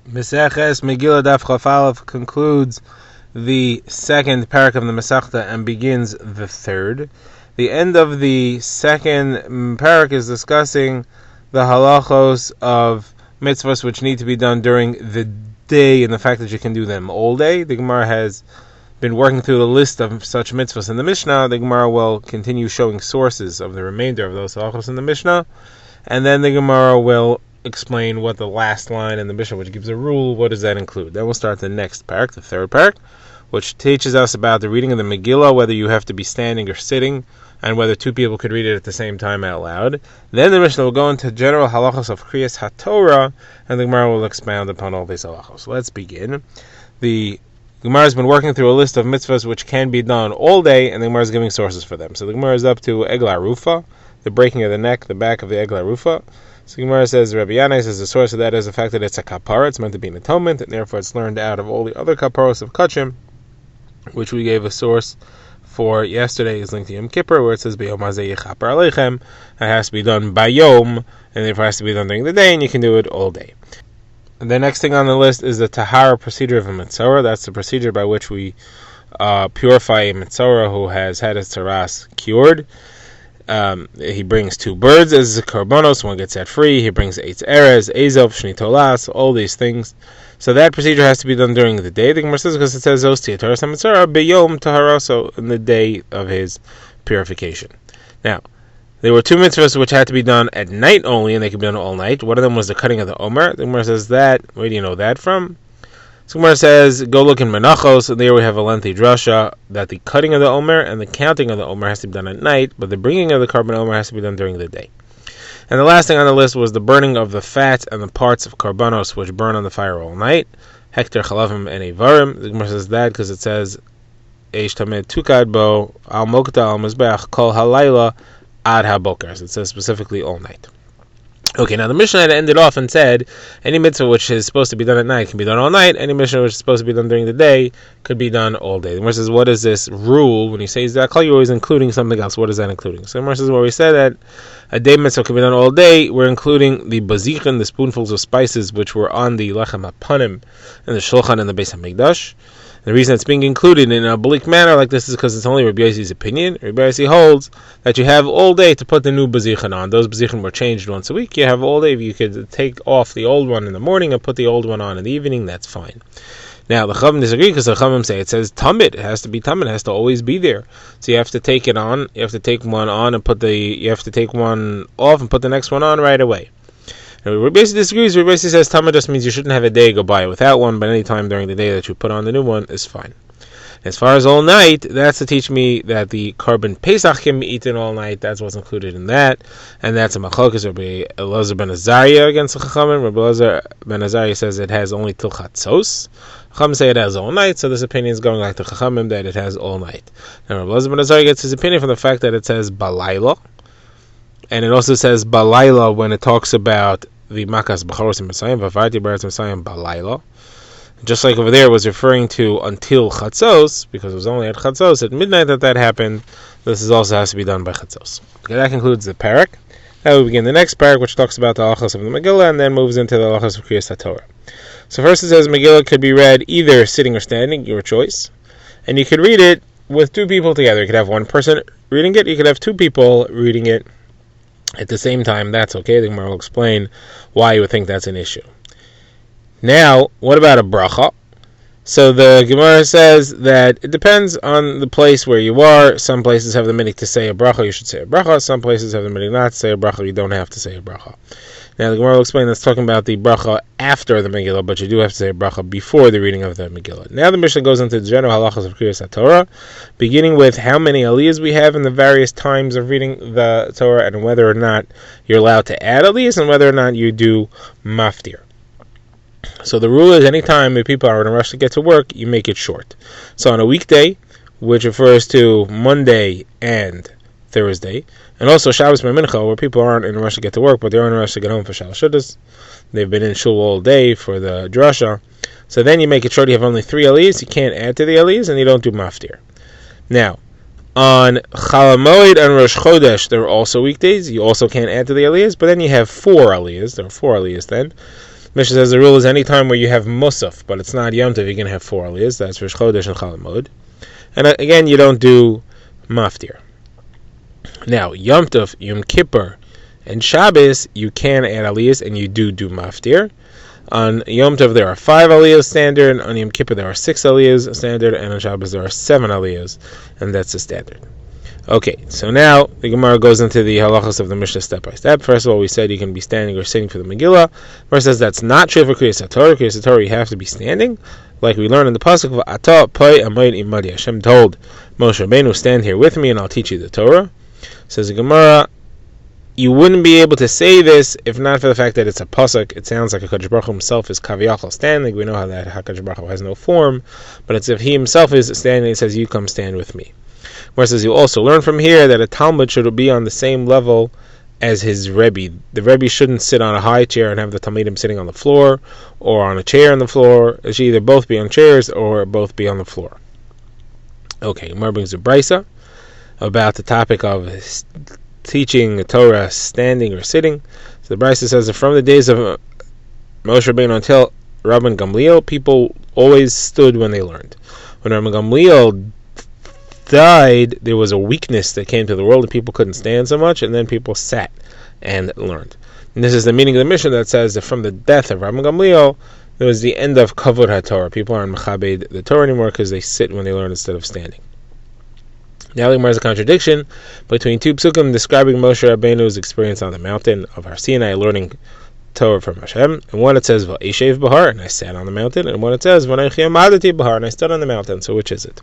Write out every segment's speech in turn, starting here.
Meseches Megillah Daf Chaf Aleph concludes the second parak of the Masechta and begins the third. The end of the second parak is discussing the halachos of mitzvos which need to be done during the day and the fact that you can do them all day. The Gemara has been working through the list of such mitzvos in the Mishnah. The Gemara will continue showing sources of the remainder of those halachos in the Mishnah, and then the Gemara will explain what the last line in the Mishnah, which gives a rule, what does that include. Then we'll start the next parak, the third parak, which teaches us about the reading of the Megillah, whether you have to be standing or sitting, and whether two people could read it at the same time out loud. Then the Mishnah will go into general halachos of Torah, and the Gemara will expound upon all these halachos. Let's begin. The Gemara has been working through a list of mitzvahs which can be done all day, and the Gemara is giving sources for them. So the Gemara is up to Eglah Rufa, the breaking of the neck, the back of the Eglah Rufa. So Gemara says, Rabbi Yanai says the source of that is the fact that it's a kapara, it's meant to be an atonement, and therefore it's learned out of all the other kaparos of kachim, which we gave a source for yesterday, is linked to Yom Kippur, where it says, B'yom hazeh yichaper aleichem, it has to be done by Yom, and therefore it has to be done during the day, and you can do it all day. And the next thing on the list is the Tahara procedure of a Mitsura. That's the procedure by which we purify a Mitsura who has had his tzaras cured. He brings two birds as a karbonos, one gets set free. He brings 8 erez, ezov, shnitolas, all these things. So that procedure has to be done during the day. The Gemara says because it says Zostia Torah Mitzura b'yom tahara, so in the day of his purification. Now, there were two mitzvahs which had to be done at night only, and they could be done all night. One of them was the cutting of the omer. The Gemara says that. Where do you know that from? So Gemara says, go look in Menachos, and there we have a lengthy drasha that the cutting of the omer and the counting of the omer has to be done at night, but the bringing of the carbon omer has to be done during the day. And the last thing on the list was the burning of the fat and the parts of karbanos which burn on the fire all night. Hektar chalavim and avarim. The Gemara says that because it says, Eish tamed tukad bo al mokta al mizbeach kol halayla ad haboker. So it says specifically all night. Okay, now the Mishnah had ended off and said any mitzvah which is supposed to be done at night can be done all night. Any mitzvah which is supposed to be done during the day could be done all day. The Gemara says, what is this rule? When you say Zakal, you're always including something else. What is that including? So the Gemara says, well, we said that a day mitzvah could be done all day. We're including the bazichin, the spoonfuls of spices which were on the lechem hapanim and the shulchan and the Beis Hamikdash. The reason it's being included in a bleak manner like this is because it's only Rabbi Yossi's opinion. Rabbi Yossi holds that you have all day to put the new bazichin on. Those bazichin were changed once a week. You have all day. You could take off the old one in the morning and put the old one on in the evening. That's fine. Now, the Chachamim disagree because the Chachamim say it says tamid. It has to be tamid. It has to always be there. So you have to take it on. You have to take one on and you have to take one off and put the next one on right away. Rabbi Yossi disagrees. Rabbi Yossi says tamid just means you shouldn't have a day go by without one, but any time during the day that you put on the new one is fine. As far as all night, that's to teach me that the carbon pesach can be eaten all night. That's what's included in that, and that's a machlokes. Rabbi Elazar ben Azariah against the Chachamim. Rabbi Elazar ben Azariah says it has only till chatzos. Chachamim say it has all night, so this opinion is going like the Chachamim that it has all night. Now Rabbi Elazar ben Azariah gets his opinion from the fact that it says balayla, and it also says balayla when it talks about the makas b'charos and Messiah, v'varti b'aretz Messiah balayla. Just like over there, it was referring to until chatzos, because it was only at chatzos at midnight that happened. This also has to be done by chatzos. Okay, that concludes the parak. Now we begin the next parak, which talks about the halachos of the Megillah, and then moves into the halachos of Torah. So first it says Megillah could be read either sitting or standing, your choice, and you could read it with two people together. You could have one person reading it. You could have two people reading it at the same time. That's okay. The Gemara will explain why you would think that's an issue. Now, what about a bracha? So the Gemara says that it depends on the place where you are. Some places have the minhag to say a bracha, you should say a bracha. Some places have the minhag not to say a bracha, you don't have to say a bracha. Now the Gemara will explain that's talking about the bracha after the Megillah, but you do have to say a bracha before the reading of the Megillah. Now the Mishnah goes into the general halachos of Torah, beginning with how many aliyahs we have in the various times of reading the Torah, and whether or not you're allowed to add aliyahs, and whether or not you do maftir. So the rule is anytime people are in a rush to get to work, you make it short. So on a weekday, which refers to Monday and Thursday, and also Shabbos Mincha, where people aren't in a rush to get to work, but they're in a rush to get home for Shabbos Shudas. They've been in shul all day for the drasha. So then you make it short. You have only 3 aliyahs. You can't add to the aliyahs, and you don't do maftir. Now, on Chol Hamoed and Rosh Chodesh, there are also weekdays. You also can't add to the aliyahs, but then you have 4 aliyahs. There are 4 aliyahs then. Mishnah says the rule is any time where you have Musaf, but it's not Yom Tov, you're going to have 4 aliyahs. That's Rosh Chodesh and Chol Hamoed. And again, you don't do Maftir. Now, Yom Tov, Yom Kippur, and Shabbos, you can add aliyahs, and you do Maftir. On Yom Tov, there are 5 aliyahs standard. On Yom Kippur, there are 6 aliyahs standard. And on Shabbos, there are 7 aliyahs. And that's the standard. Okay, so now the Gemara goes into the halachos of the Mishnah step by step. First of all, we said you can be standing or sitting for the Megillah. First says that's not true for Kriyas Torah. Kriyas Torah, you have to be standing. Like we learned in the pasuk of Ata Pai Amayit Imadi. Hashem told Moshe Rabbeinu, stand here with me and I'll teach you the Torah. Says the Gemara, you wouldn't be able to say this if not for the fact that it's a pasuk. It sounds like HaKadosh Baruch Hu himself is kaviyachal standing. We know how that HaKadosh Baruch Hu has no form, but it's if he himself is standing, he says, you come stand with me. Where it says you also learn from here that a Talmud should be on the same level as his Rebbe. The Rebbe shouldn't sit on a high chair and have the Talmidim sitting on the floor or on a chair on the floor. It should either both be on chairs or both be on the floor. Okay, Gemara brings a brisa about the topic of teaching the Torah standing or sitting. So the brisa says that from the days of Moshe Rabbeinu until Rabban Gamliel, people always stood when they learned. When Rabban Gamliel died, there was a weakness that came to the world and people couldn't stand so much, and then people sat and learned. And this is the meaning of the Mishnah that says that from the death of Rabban Gamliel, there was the end of Kavod HaTorah. People aren't Mechabed the Torah anymore because they sit when they learn instead of standing. Now there is a contradiction between two psukim describing Moshe Rabbeinu's experience on the mountain of Har Sinai learning Torah from Hashem. And one it says Va'eshev Bahar, and I sat on the mountain, and one it says V'neichi Amadati Bahar, and I stood on the mountain. So which is it?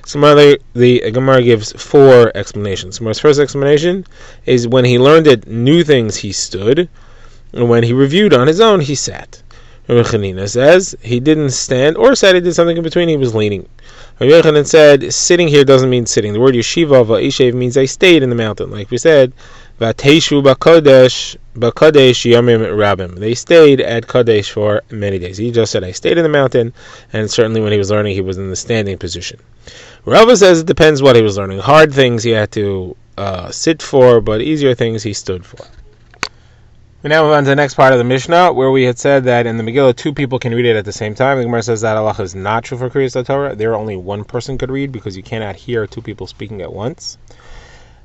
Similarly, the Gemara gives 4 explanations. Gemara's first explanation is when he learned it, new things, he stood, and when he reviewed on his own, he sat. Rabbi Chanina says he didn't stand or sat, he did something in between, he was leaning. Rabbi Yochanan said sitting here doesn't mean sitting. The word yeshiva va'ishev means I stayed in the mountain. Like we said, v'teishu b'kodesh yamim rabim. They stayed at Kadesh for many days. He just said I stayed in the mountain, and certainly when he was learning, he was in the standing position. Rava says it depends what he was learning. Hard things he had to sit for, but easier things he stood for. We now move on to the next part of the Mishnah, where we had said that in the Megillah 2 people can read it at the same time. The Gemara says that halacha is not true for Kriyas Torah. There only one person could read because you cannot hear 2 people speaking at once.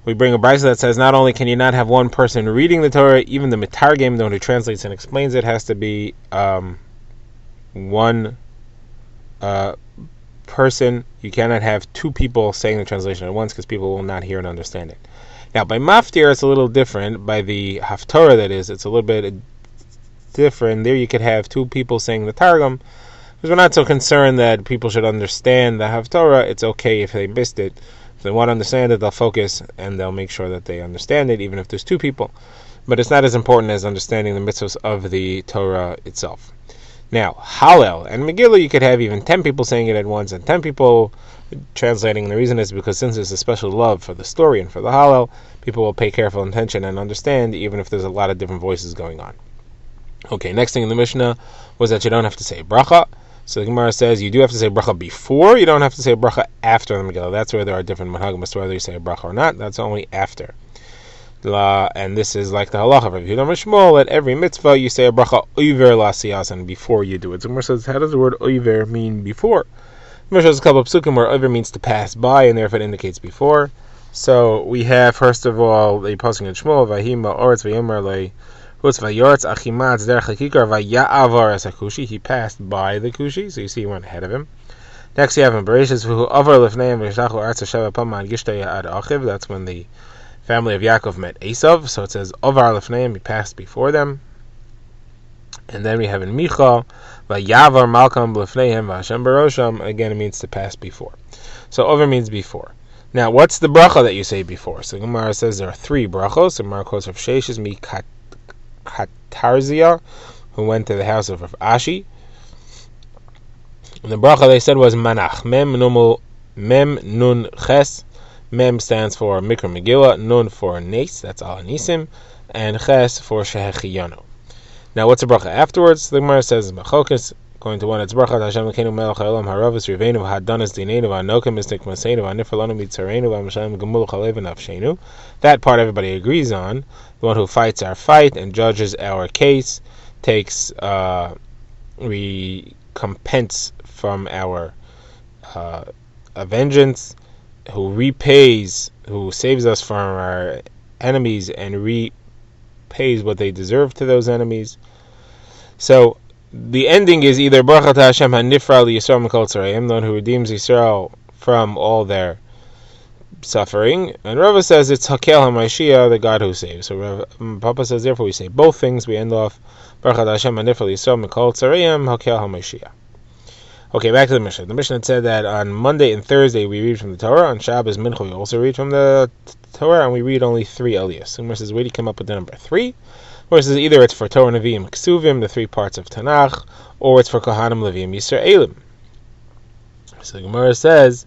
We bring a brisa that says not only can you not have one person reading the Torah, even the Mitargim, the one who translates and explains it, has to be one person. You cannot have 2 people saying the translation at once because people will not hear and understand it. Now, by Maftir, it's a little different. By the Haftorah, that is, it's a little bit different. There you could have 2 people saying the Targum. Because we're not so concerned that people should understand the Haftorah. It's okay if they missed it. If they want to understand it, they'll focus and they'll make sure that they understand it, even if there's 2 people. But it's not as important as understanding the mitzvos of the Torah itself. Now, Hallel and Megillah, you could have even 10 people saying it at once and 10 people translating. The reason is because since there's a special love for the story and for the Hallel, people will pay careful attention and understand even if there's a lot of different voices going on. Okay, next thing in the Mishnah was that you don't have to say bracha. So the Gemara says you do have to say bracha before, you don't have to say bracha after the Megillah. That's where there are different manhagim as to whether you say a bracha or not. That's only after. And this is like the halacha of Rabbi Yehuda Mishmol, at every mitzvah you say a bracha oiver lasiyasan before you do it. So the Gemara says, how does the word oiver mean before? The Gemara shows a couple of psukim where oiver means to pass by, and therefore it indicates before. So we have, first of all, the pasuk in Shmuel, Vayhima Oretz Vayimar Le Hutz Vayoretz Achimatz Derech Hakikar Vayavar as Kushi. He passed by the Kushi, so you see he went ahead of him. Next you have in Bereshis V'hu Avar Lefneim V'Yishachu Artz Sheva Paman Gishtaya Ad Achiv. That's when the family of Yaakov met Esav. So it says Avar Lefneim, he passed before them. And then we have in Micha Vayavar Malkam Lefneihem V'Hashem Barosham. Again, it means to pass before. So over means before. Now, what's the bracha that you say before? So Gemara says there are 3 brachos. The Gemara quotes of Sheshes mi Katarzia, who went to the house of Rav Ashi. And the bracha they said was Manach. Mem Nun Ches. Mem stands for Mikra Megillah. Nun for Nes, that's Al Nisim. And Ches for Shehechiyanu. Now, what's the bracha afterwards? The Gemara says Machokas. Going to one, it's bracha Hashem Lekenu Melech Haolam Haravus Rivenu Hadanas Dineinu Vanokim Mistik Maseinu Vanifalanu Mitzarenu Vamshalim Gemul Chalev Nafshenu. That part everybody agrees on. The one who fights our fight and judges our case. takes recompense from our vengeance, who saves us from our enemies and repays what they deserve to those enemies. So the ending is either Baruch Atah Hashem HaNifra L'Yisrael Mikol Tzarayim, the one who redeems Yisrael from all their suffering, and Rava says it's Hakel HaMashiach, the God who saves. So Papa says therefore we say both things. We end off Baruch Atah Hashem HaNifra L'Yisrael Mikol Tzarayim Hakel HaMashiach. Okay, back to the Mishnah. The Mishnah said that on Monday and Thursday we read from the Torah. On Shabbos, Mincha, we also read from the Torah, and we read only 3 aliyahs. So Gemara says, where do you come up with the number 3? Gemara says either it's for Torah, Nevi'im, Ksuvim, the 3 parts of Tanakh, or it's for Kohanim, Leviim, Yisraelim. So Gemara says,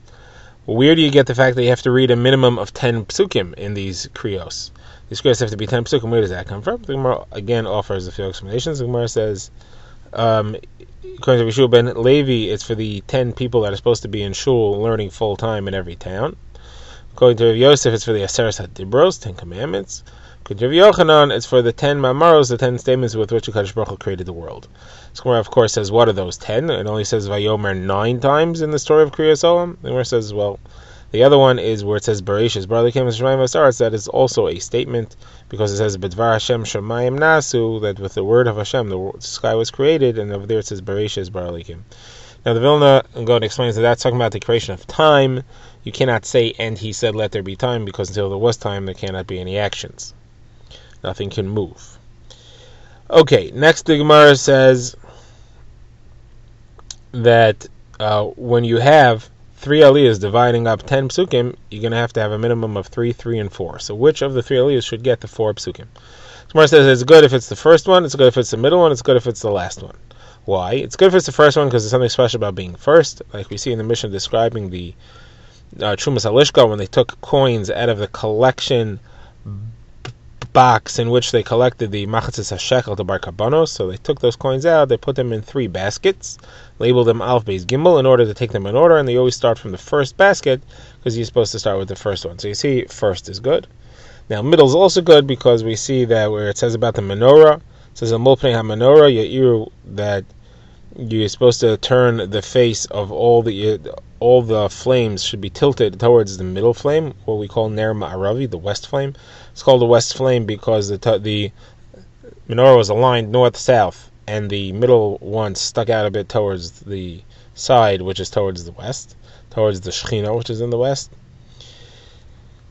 where do you get the fact that you have to read a minimum of 10 psukim in these kriyos? These kriyos have to be 10 psukim. Where does that come from? The Gemara again offers a few explanations. The Gemara says, according to Rishul ben Levi, it's for the 10 people that are supposed to be in shul learning full time in every town. According to Rav Yosef, it's for the Aseres HaDibros, 10 commandments. According to Rav Yochanan, it's for the 10 mamaros, the 10 statements with which HaKadosh Baruch Hu created the world. So Gemara, of course, says, what are those 10? It only says Vayomer 9 times in the story of Kriyas Olam. The Gemara says, well, the other one is where it says Bereshis Bar Elokim Hashemayim V'Haaretz. That is also a statement, because it says B'dvar Hashem Shemayim Nasu, that with the word of Hashem the sky was created, and over there it says Bereshis Bar Elokim. Now the Vilna Gaon explains that that's talking about the creation of time. You cannot say, and he said let there be time, because until there was time there cannot be any actions. Nothing can move. Okay, next the Gemara says that when you have 3 aliyahs dividing up 10 psukim, you're going to have a minimum of 3, 3, and 4. So which of the 3 aliyahs should get the 4 psukim? Gemara says it's good if it's the first one, it's good if it's the middle one, it's good if it's the last one. Why? It's good if it's the first one because there's something special about being first, like we see in the Mishnah describing the Trumas Halishka, when they took coins out of the collection box in which they collected the Machatzis HaShekel to Bar Kabanos. So they took those coins out, they put them in 3 baskets, labeled them Aleph Beis Gimel in order to take them in order, and they always start from the first basket because you're supposed to start with the first one. So you see, first is good. Now middle is also good because we see that where it says about the menorah, it says Amol Pnei HaMenorah Ya'iru, that you're supposed to turn the face of all the flames should be tilted towards the middle flame, what we call Ner Ma'aravi, the west flame. It's called the west flame because the menorah was aligned north-south, and the middle one stuck out a bit towards the side, which is towards the west, towards the Shechina, which is in the west.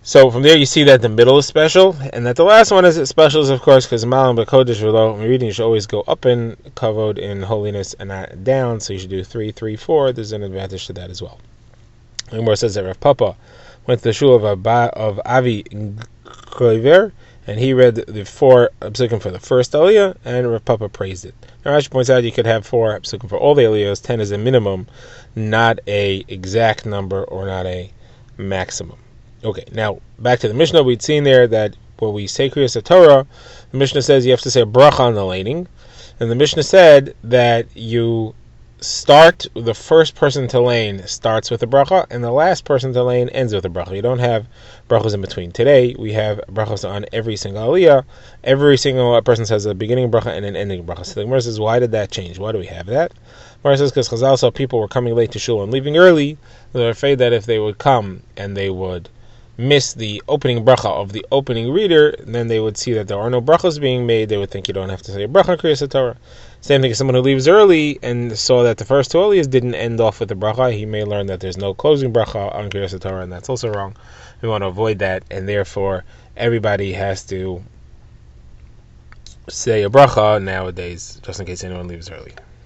So from there you see that the middle is special, and that the last one is special, of course, because Malam B'Kodesh V'lo, when reading, you should always go up in kavod, in holiness, and not down, so you should do 3, 3, 4. There's an advantage to that as well. The Gemara says that Rav Papa went to the shul of Avi Koiver, and he read the 4 psukim for the first aliyah, and Rav Papa praised it. Now Rashi points out you could have 4 psukim for all the aliyahs. 10 is a minimum, not a exact number or not a maximum. Okay, now back to the Mishnah. We'd seen there that when we say Kriyas Torah, the Mishnah says you have to say a bracha on the laning, and the Mishnah said that you start, the first person to lane starts with a bracha, and the last person to lane ends with a bracha. You don't have brachas in between. Today we have brachas on every single aliyah. Every single person says a beginning bracha and an ending bracha. So the Gemara says, why did that change? Why do we have that? The Gemara says because Chazal saw people were coming late to shul and leaving early. They were afraid that if they would come and they would miss the opening bracha of the opening reader, then they would see that there are no brachas being made. They would think you don't have to say a bracha on Kriyas Torah. Same thing as someone who leaves early and saw that the first 2 aliyahs didn't end off with the bracha. He may learn that there's no closing bracha on Kriyas Torah, and that's also wrong. We want to avoid that, and therefore everybody has to say a bracha nowadays, just in case anyone leaves early.